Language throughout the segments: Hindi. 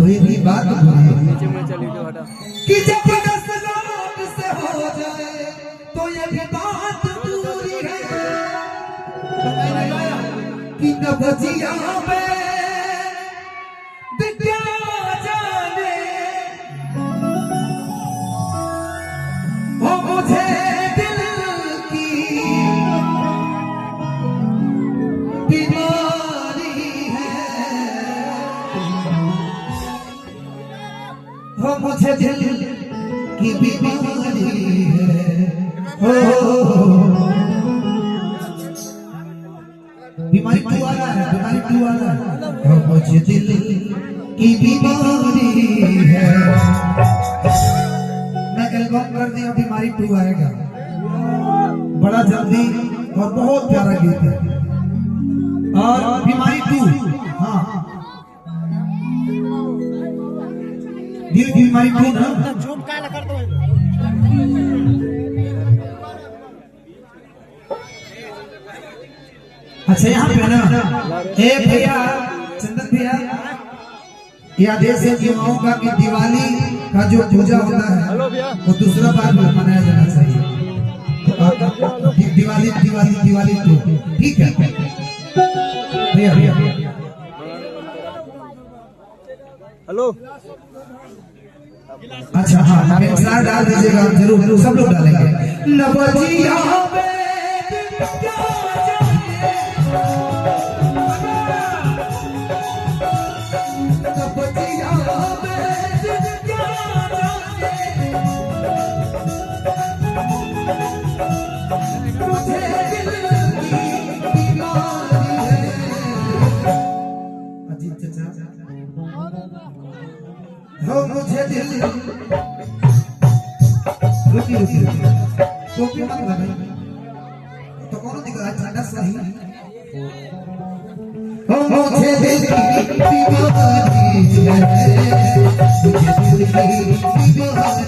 कोई भी बात नीचे में चली तो हटा कि जब 10 लाख से हो जाए तो ये भी बात दूरी है कि न बचिया में दिखा जाने हो मुझे दिल की बीमारी है, हो मुझे दिल की बीमारी है, बीमारी क्यों आ रहा है, बीमारी क्यों आ रहा है, हो मुझे दिल की बीमारी है। मैं एल्बम कर दिया, बीमारी 2 आएगा, बड़ा जल्दी और बहुत प्यारा गीत है। और बीमारी 2, हाँ दिल की बीमारी 2 ना, अच्छा यहाँ पे ना ए भैया चंदन भैया, यह देश है युवाओं का कि दिवाली का जो पूजा होता है वो दूसरा बार मनाया जाना चाहिए। दिवाली दिवाली दिवाली 2, ठीक है भैया भैया। हेलो अच्छा हाँ इंतजार डाल दीजिएगा, जरूर जरूर सब लोग डालेंगे। नवजिया हो मुझे दिल रुकी रुकी टोपी मत लगाई तो कौन दिख रहा है ठंडा सही। हो मुझे दिल की बीमारी है, मुझे दिल की बीमारी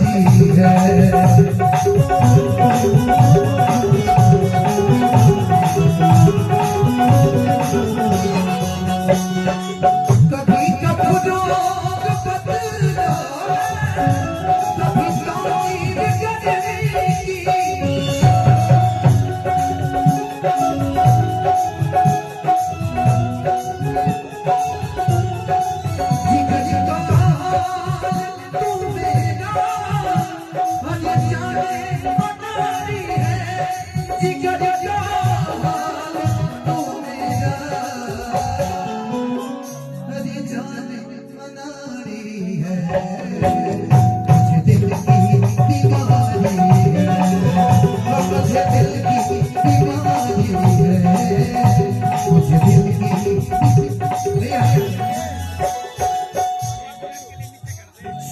है,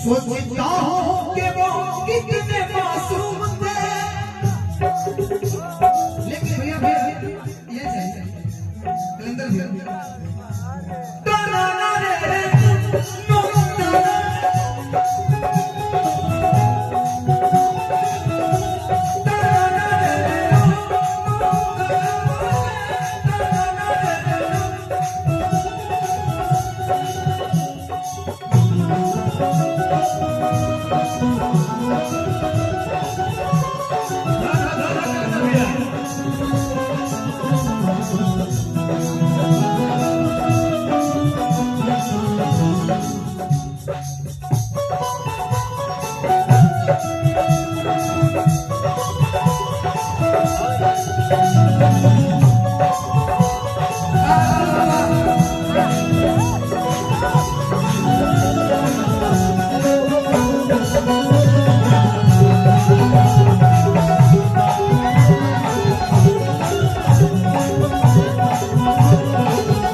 सोच